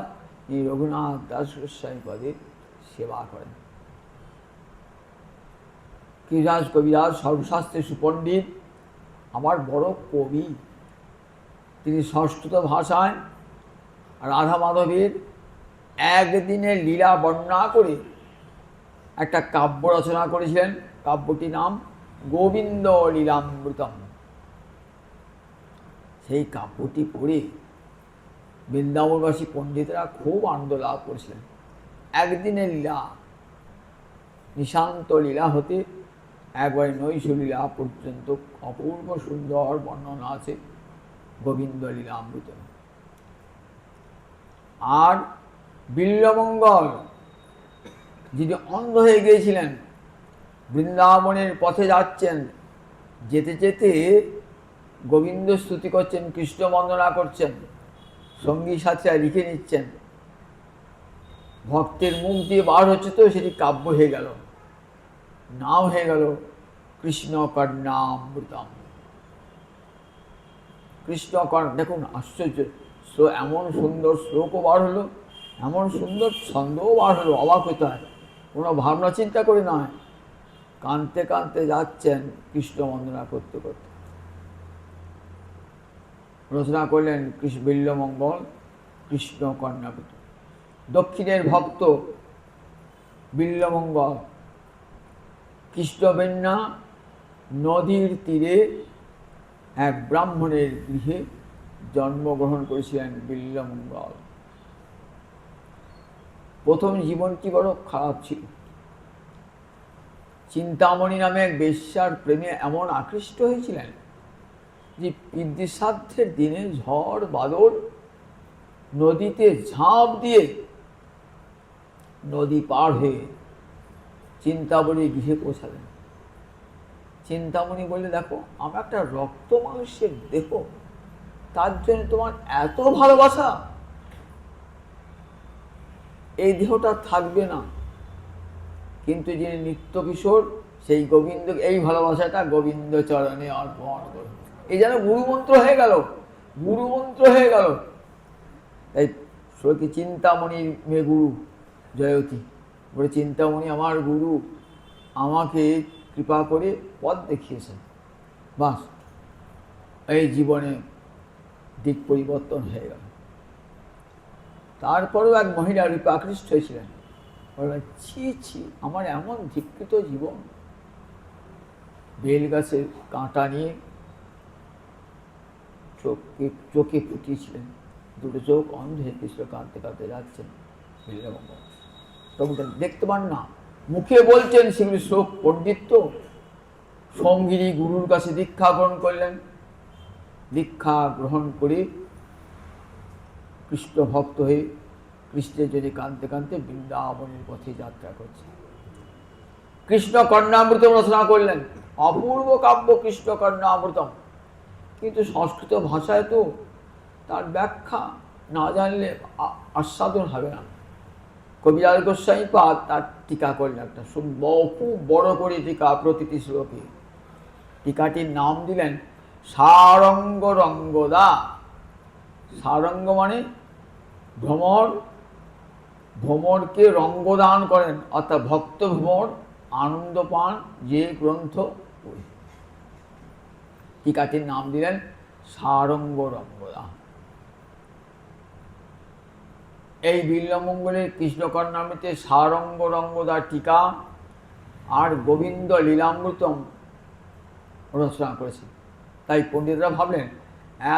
এই রঘুনাথ দাস গোস্বামী পদে সেবা করেন। কৃষ্ণদাস কবিরাজ সর্বশাস্ত্রে সুপণ্ডিত, আমার বড় কবি। তিনি সংস্কৃত ভাষায় রাধা মাধবের একদিনের লীলা বর্ণনা করে একটা কাব্য রচনা করেছিলেন। কাব্যটির নাম গোবিন্দ লীলামৃতম। সেই কাব্যটি পড়ে বৃন্দাবনবাসী পণ্ডিতরা খুব আনন্দ লাভ করেছিলেন। একদিনের লীলা, নিশান্ত লীলা হতে একবারে নৈশ লীলা পর্যন্ত অপূর্ব সুন্দর বর্ণনা আছে গোবিন্দ লীলামৃত। আর বিল্বমঙ্গল যিনি অন্ধ হয়ে গিয়েছিলেন, বৃন্দাবনের পথে যাচ্ছেন, যেতে যেতে গোবিন্দ স্তুতি করছেন, কৃষ্ণ বন্দনা করছেন, সঙ্গী সাথীরা লিখে নিচ্ছেন, ভক্তের মুখ দিয়ে বার হচ্ছে তো সেটি কাব্য হয়ে গেল, নাম হয়ে গেল কৃষ্ণ কর্ণামৃতম। কৃষ্ণ কর্ণ, দেখুন আশ্চর্য, এমন সুন্দর শ্লোকও বার হলো, এমন সুন্দর ছন্দও বার হলো, অবাক হতে হয়। কোনো ভাবনা চিন্তা করে নয়, কাঁদতে কাঁদতে যাচ্ছেন কৃষ্ণ বন্দনা করতে করতে। রচনা করলেন বিল্বমঙ্গল কৃষ্ণ কর্ণামৃত। দক্ষিণের ভক্ত বিল্বমঙ্গল কৃষ্ণবেন্যা নদীর তীরে এক ব্রাহ্মণের গৃহে জন্মগ্রহণ করেছিলেন বিল্বমঙ্গল। প্রথম জীবনটি বড় খারাপ ছিল। চিন্তামণি নামে এক বেশ্যার প্রেমে এমন আকৃষ্ট হয়েছিলেন যে পিতৃশ্রাদ্ধের দিনে ঝড় বাদল নদীতে ঝাঁপ দিয়ে নদী পার হয়ে চিন্তামণি গৃহে পৌঁছালেন। চিন্তামণি বললে, দেখো আমার একটা রক্ত মাংসের দেহ, তার জন্য তোমার এত ভালোবাসা, এই দেহটা থাকবে না, কিন্তু যিনি নিত্য কিশোর সেই গোবিন্দ, এই ভালোবাসাটা গোবিন্দ চরণে অর্পণ করো। এই যেন গুরুমন্ত্র হয়ে গেল, গুরুমন্ত্র হয়ে গেল। তাই সত্যি চিন্তামণির মেয়ে গুরু জয়তী বলে, চিন্তামণি আমার গুরু, আমাকে কৃপা করে পথ দেখিয়েছেন, বাস এই জীবনে দিক পরিবর্তন হয়ে গেল। তারপরেও এক মহিলা রূপে আকৃষ্ট হয়েছিলেন, বললেন, ছি ছি আমার এমন ধিকৃত জীবন। বেল গাছের কাঁটা নিয়ে চোখে ফুটিয়েছিলেন, দুটো চোখ অন্ধ হয়ে কৃষ্ণ কাঁদতে কাঁদতে যাচ্ছেন বিল্বমঙ্গল। তখন দেখতে পান না, মুখে বলছেন সেগুলি শোক পণ্ডিত্য। সঙ্গিনী গুরুর কাছে দীক্ষা গ্রহণ করলেন, দীক্ষা গ্রহণ করে কৃষ্ণ ভক্ত হয়ে কৃষ্ণের জন্য কাঁদতে কাঁদতে বৃন্দাবনের পথে যাত্রা করছে। কৃষ্ণ কর্ণামৃতম রচনা করলেন, অপূর্ব কাব্য কৃষ্ণ কর্ণামৃতম। কিন্তু সংস্কৃত ভাষায় তো তার ব্যাখ্যা না জানলে আস্বাদন হবে না। কবিরাজ গোস্বামী পাদ তার টিকা করলেন, একটা খুব বড় করে টিকা, প্রতিটি শ্লোকে। টিকাটির নাম দিলেন সারঙ্গ রঙ্গদা। সারঙ্গ মানে ভ্রমর, ভ্রমরকে রঙ্গদান করেন, অর্থাৎ ভক্ত ভ্রমর আনন্দ পান যে গ্রন্থ পড়ে। টিকাটির নাম দিলেন সারঙ্গ রঙ্গদা। এই বিল্বমঙ্গলের কৃষ্ণকর্ণামৃতে সারঙ্গ রঙ্গদা টিকা আর গোবিন্দ লীলামৃতম রচনা করেছে। তাই পণ্ডিতরা ভাবলেন,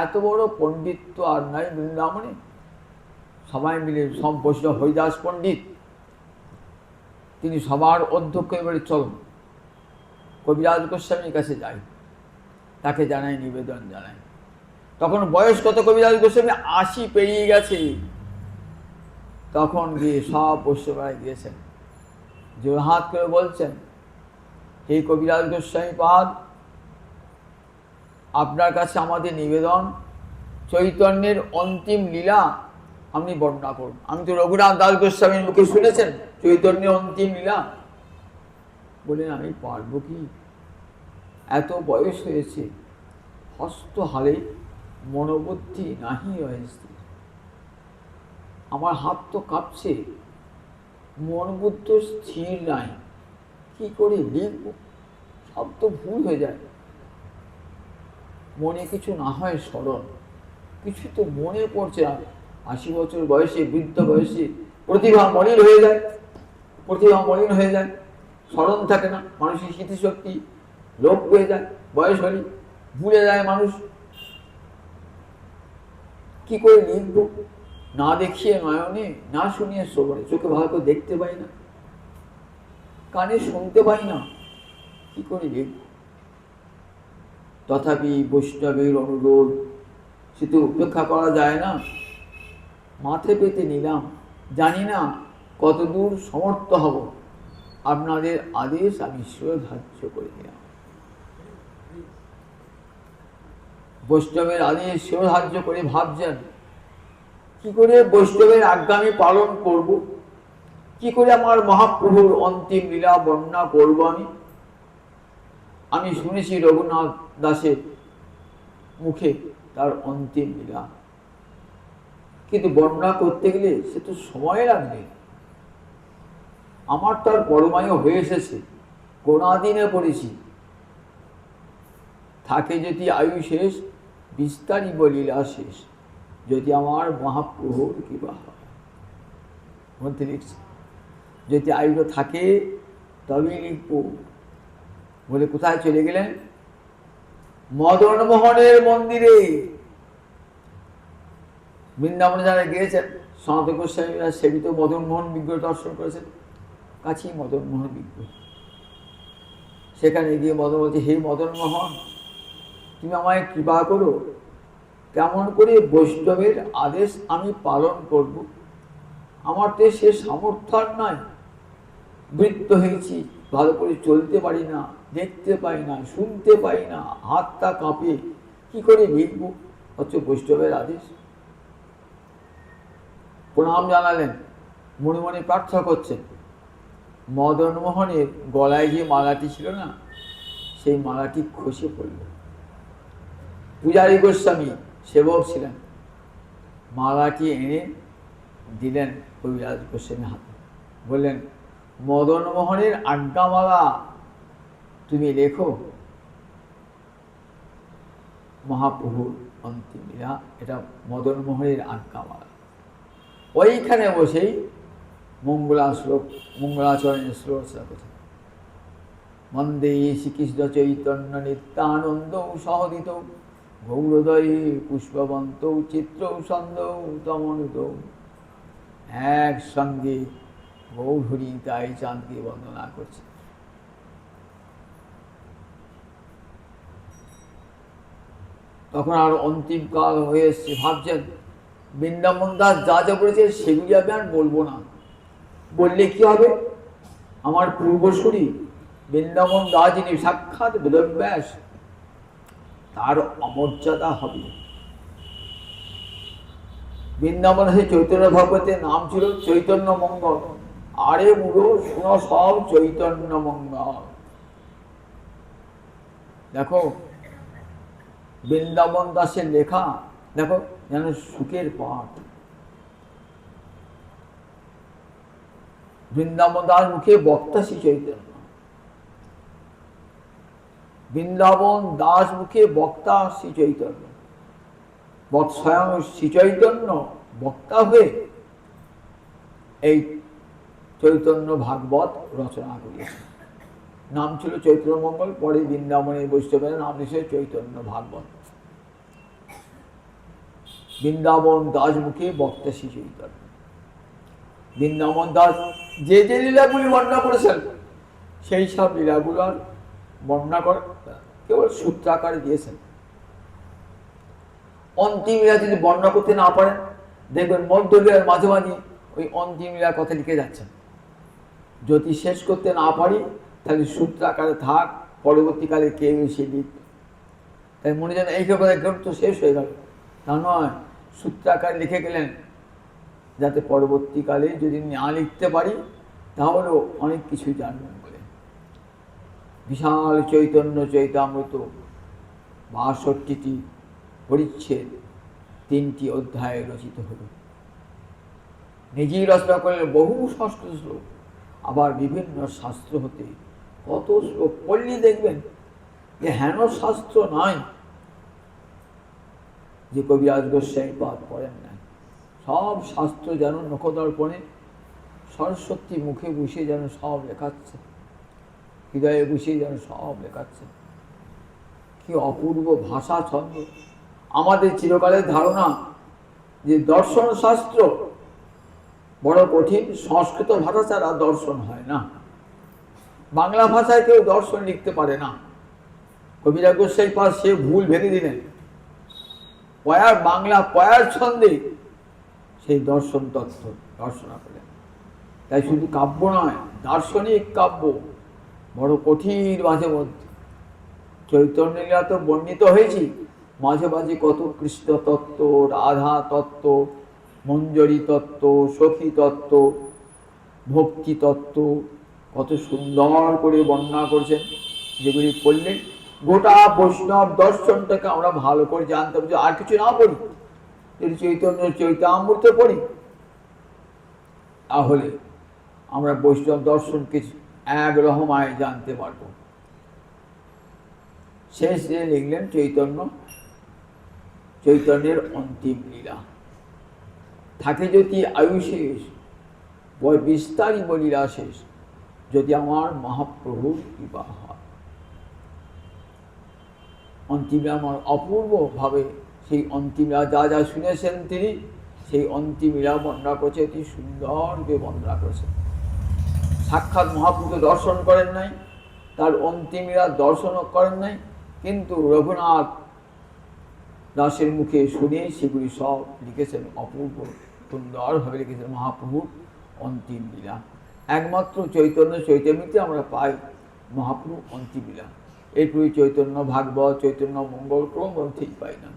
এত বড় পণ্ডিত্য আর নাই বৃন্দাবনে। সবাই মিলে, সব বৈষ্ণব, হরিদাস পণ্ডিত তিনি সবার অধ্যক্ষ, এবারে চলো কবিরাজ গোস্বামীর কাছে যাই, তাকে জানাই, নিবেদন জানাই। তখন বয়স কত কবিরাজ গোস্বামী? 80 পেরিয়ে গেছে। তখন গিয়ে সব বৈষ্ণবরায় গিয়েছেন, জোড়হাত করে বলছেন, হে কবিরাজ গোস্বামী পাদ, আপনার কাছে আমাদের নিবেদন, চৈতন্যের অন্তিম লীলা আপনি বর্ণনা করুন। আমি তো রঘুনাথ দাস গোস্বামীর মুখে শুনেছেন চৈতন্যের অন্তিম লীলা। বলেন, আমি পারবো কি? এত বয়স হয়েছে, হস্ত হালে মনোবুদ্ধি নাহি হয়েছে, আমার হাত তো কাঁপছে, মন বুদ্ধ স্থির নাই, কি করে লিখব? সব তো ভুল হয়ে যায়, মনে কিছু না হয় স্মরণ, কিছু তো মনে পড়ছে না। 80 বছর বয়সে, বৃদ্ধ বয়সে প্রতিভা মলিন হয়ে যায়, প্রতিভা মলিন হয়ে যায়, স্মরণ থাকে না, মানুষের স্মৃতিশক্তি লোপ পেয়ে যায়, বয়স হলে ভুলে যায় মানুষ। কি করে লিখব? না দেখিয়ে নয়নে, না শুনিয়ে শ্রবণে, চোখে ভালো করে দেখতে পাই না, কানে শুনতে পাই না, কি করে লিখব? তথাপি বৈষ্ণবের অনুরোধ সে তো উপেক্ষা করা যায় না, মাথে পেতে নিলাম। জানি না কতদূর সমর্থ হব, আপনাদের আদেশ আমি শিরোধার্য করে নিলাম। বৈষ্ণবের আদেশ শিরোধার্য করে ভাবছেন, কি করে বৈষ্ণবের আজ্ঞা আমি পালন করব? কি করে আমার মহাপ্রভুর অন্তিম লীলা বর্ণনা করব? আমি শুনেছি রঘুনাথ দাসের মুখে তার অন্তিম লীলা, কিন্তু বর্ণনা করতে গেলে সে তো সময় লাগবে। আমার তার পরমায়ু হয়ে এসেছে, গোনাদিনে পড়েছি, থাকে যদি আয়ু শেষ, বিস্তারিব লীলা শেষ, যদি আমার মহাপ্রভুর কৃপা হয়। মধ্যে লিখছে, যদি আয়ুটা থাকে তবেই লিখব বলে কোথায় চলে গেলেন? মদন মোহনের মন্দিরে। বৃন্দাবনে যারা গিয়েছেন, সনাতন গোস্বামীরা সেবিত মদন মোহন বিগ্রহ দর্শন করেছেন, কাছেই মদন মোহন বিগ্রহ। সেখানে গিয়ে মদন বলছে, হে মদন মোহন, তুমি আমায় কৃপা করো, কেমন করে বৈষ্ণবের আদেশ আমি পালন করব? আমার তো সে সামর্থ্য নয়, বৃত্ত হয়েছি, ভালো করে চলতে পারি না, দেখতে পাই না, শুনতে পাই না, হাতটা কাঁপে, কি করে লিখব? হচ্ছে বৈষ্ণবের আদেশ। প্রণাম জানালেন, মনে মনে প্রার্থনা করছেন। মদন মোহনের গলায় যে মালাটি ছিল না, সেই মালাটি খসে পড়ল। পূজারী গোস্বামী সেবক ছিলেন, মালাটি এনে দিলেন কবিরাজ গোস্বামীর হাতে, বললেন, মদন মোহনের আজ্ঞামালা তুমি লেখো, মহাপ্রভুর অন্তিম লীলা, এটা মদন মোহনের আজ্ঞামালা। ওইখানে বসেই মঙ্গলাচরণের শ্লোক কথা, মন্দে শ্রীকৃষ্ণ চৈতন্য নিত্যানন্দ সহদিত গৌরদয়ে পুষ্পবন্ত চিত্র ছন্দ তমনুত, একসঙ্গে গৌরহরি তাই চাঁদকে বন্দনা করছে। তখন আর অন্তিম কাল হয়ে এসছে, ভাবছেন বৃন্দাবন দাস যা যা করেছে সেগুলি আমি আর বলবো না, বললে কি হবে? আমার পূর্বসূরি বৃন্দাবন দাস যিনি সাক্ষাৎ বেদব্যাস, তার অমর্যাদা হবে। বৃন্দাবন সেই চৈতন্য ভগবতের নাম ছিল চৈতন্য মঙ্গল। আরে মুড়ো শুনো সব চৈতন্য মঙ্গল। দেখো বৃন্দাবন দাসের লেখা, দেখো যেন সুখের পাঠ। বৃন্দাবন দাস মুখে বক্তা শ্রী চৈতন্য, বৃন্দাবন দাস মুখে বক্তা শ্রী চৈতন্য, স্বয়ং শ্রী চৈতন্য বক্তা হয়ে এই চৈতন্য ভাগবত রচনা করিয়েছেন। নাম ছিল চৈত্র মঙ্গল, পরে বৃন্দাবনের বৈষ্ণবের নাম দিয়েছে চৈতন্য ভাগবত। বৃন্দাবন দাস মুখে বক্তা শ্রী চৈতন্য। বৃন্দাবন দাস যে যে লীলাগুলি বর্ণনা করেছেন, সেই সব লীলাগুলোর বর্ণনা করে কেবল সূত্রাকারে দিয়েছেন। অন্তিম লীলা যদি বর্ণনা করতে না পারেন, দেখবেন মধ্য লীলার মাঝে মাঝে ওই অন্তিম লীলার কথা লিখে যাচ্ছেন। যদি শেষ করতে না পারি, তাহলে সূত্রাকারে থাক, পরবর্তীকালে কেউ এসে লিখবে। তাই মনে যেন এই গ্রন্থ শেষ হয়ে গেল, তা নয়, সূত্রাকারে লিখে গেলেন, যাতে পরবর্তীকালে যদি না লিখতে পারি তাহলেও অনেক কিছু জানবেন বলে। বিশাল চৈতন্য চৈতামৃত ৬২টি পরিচ্ছেদ ৩টি অধ্যায়ে রচিত হল। নিজেই রচনা করলেন বহু সংস্কৃত শ্লোক, আবার বিভিন্ন শাস্ত্র হতে কত শ্লোক পড়লে দেখবেন যে হেন শাস্ত্র নাই যে কবিরাজ গোস্বামী পাঠ করেন না। সব শাস্ত্র যেন নখদর্পণে সরস্বতী মুখে বসে যেন সব লেখাচ্ছে, হৃদয়ে বসে যেন সব লেখাচ্ছে। কি অপূর্ব ভাষা ছন্দ! আমাদের চিরকালের ধারণা যে দর্শন শাস্ত্র বড় কঠিন, সংস্কৃত ভাষা ছাড়া দর্শন হয় না। বাংলা ভাষায় কেউ দর্শন লিখতে পারে না। কবিরাজ গোস্বাই পাশ সে ভুল ভেঙে দিলেন, পয়ার বাংলা পয়ার ছন্দে সেই দর্শন তত্ত্ব রচনা করলেন। তাই শুধু কাব্য নয়, দার্শনিক কাব্য বড় কঠিন মাঝে মধ্যে। চৈতন্য লীলা তো বর্ণিত হয়েছি, মাঝে মাঝে কত কৃষ্ণ তত্ত্ব, রাধা তত্ত্ব, মঞ্জরি তত্ত্ব, সখী তত্ত্ব, ভক্তি তত্ত্ব কত সুন্দর করে বর্ণনা করছেন, যেগুলি পড়লে গোটা বৈষ্ণব দর্শনটাকে আমরা ভালো করে জানতে পারছি। আর কিছু না পড়ি, যদি চৈতন্য চৈতামৃত পড়ি, তাহলে আমরা বৈষ্ণব দর্শনকে এক রহমায় জানতে পারব। শেষে লিখলেন চৈতন্যের অন্তিম লীলা। থাকে যদি আয়ু শেষ, বিস্তারিত লীলা শেষ, যদি আমার মহাপ্রভুর কৃপা হয়। অন্তিম আমার অপূর্বভাবে সেই অন্তিম যা যা শুনেছেন তিনি, সেই অন্তিম লীলা বর্ণনা করছে, অতি সুন্দরভাবে বর্ণনা করেছেন। সাক্ষাৎ মহাপ্রভু দর্শন করেন নাই, তার অন্তিম লীলা দর্শনও করেন নাই, কিন্তু রঘুনাথ দাসের মুখে শুনে সেগুলি সব লিখেছেন, অপূর্ব সুন্দরভাবে লিখেছেন মহাপ্রভুর অন্তিম লীলা। একমাত্র চৈতন্য চৈতামৃতে আমরা পাই মহাপ্রভু অন্তিম লীলা। এরপরে চৈতন্য ভাগবত, চৈতন্য মঙ্গল কোনো গ্রন্থেই পাই না।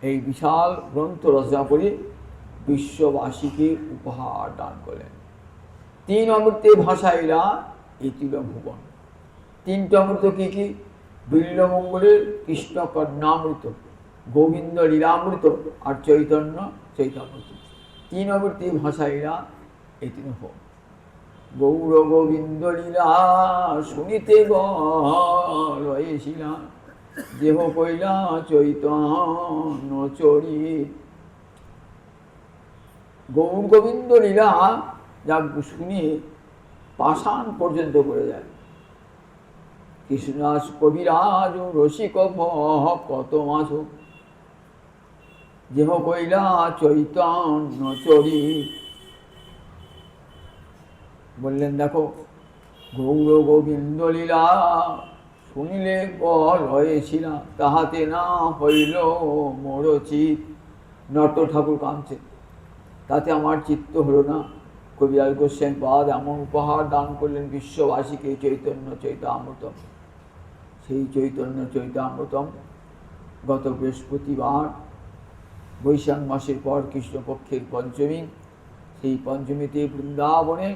এই বিশাল গ্রন্থ রচনা করে বিশ্ববাসীকে উপহার দান করলেন। 3 অমৃতে ভাসাইলা এতিল ভুবন। 3টা অমৃত কি কি? বিল্বমঙ্গলের কৃষ্ণ কর্ণামৃত, গোবিন্দ লীলামৃত আর চৈতন্য চৈতামৃত। 3 অমৃতে ভাসাইলা এতিল ভুবন। গৌর গোবিন্দ লীলা শুনিতে বলেছিলা, দেহ কইলা চৈতন্য চরিত। গৌর গোবিন্দ লীলা যা শুনে পাষাণ পর্যন্ত করে যায়। কৃষ্ণদাস কবিরাজ রসিক কত মাস, দেহ কইলা চৈতন্য চরিত। বললেন দেখো, গৌর গোবিন্দ লীলা শুনিলে বল হয়েছিলাম, তাহাতে না হইল মোর চিত। নট ঠাকুর কাঁদছে, তাতে আমার চিত্ত হলো না। কবিরাজ গোস্বামী পাদ এমন উপহার দান করলেন বিশ্ববাসীকে, চৈতন্য চৈতামৃতম। সেই চৈতন্য চৈতামৃতম গত বৃহস্পতিবার বৈশাখ মাসের পর কৃষ্ণপক্ষের পঞ্চমী, সেই পঞ্চমীতে বৃন্দাবনে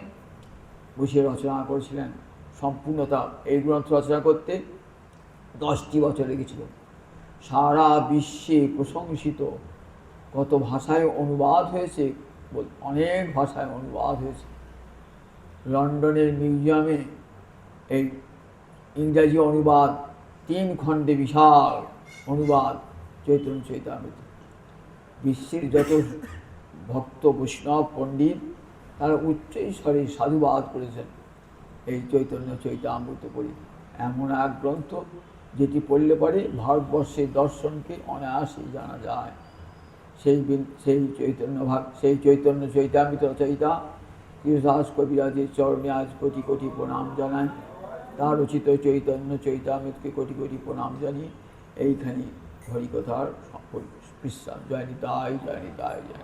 বসে রচনা করেছিলেন। সম্পূর্ণতা এই গ্রন্থ রচনা করতে 10টি বছর লেগেছিল। সারা বিশ্বে প্রশংসিত, কত ভাষায় অনুবাদ হয়েছে, অনেক ভাষায় অনুবাদ হয়েছে। লন্ডনের মিউজিয়ামে এই ইংরাজি অনুবাদ 3 খণ্ডে বিশাল অনুবাদ চৈতন্য চৈতামৃত। বিশ্বের যত ভক্ত বৈষ্ণব পণ্ডিত তারা উচ্চস্বরে সাধুবাদ করেছেন এই চৈতন্য চৈতামৃত পড়ে। এমন এক গ্রন্থ যেটি পড়লে পরে ভারতবর্ষের দর্শনকে অনায়াসেই জানা যায়। সেই চৈতন্য চৈতামৃত রচয়িতা কৃষ্ণদাস কবিরাজের চরণে আজ কোটি কোটি প্রণাম জানাই। তার রচিত চৈতন্য চৈতামৃতকে কোটি কোটি প্রণাম জানিয়ে এইখানে হরিকথার বিশ্রাম। জয় নিতাই, জয় নিতাই, জয়।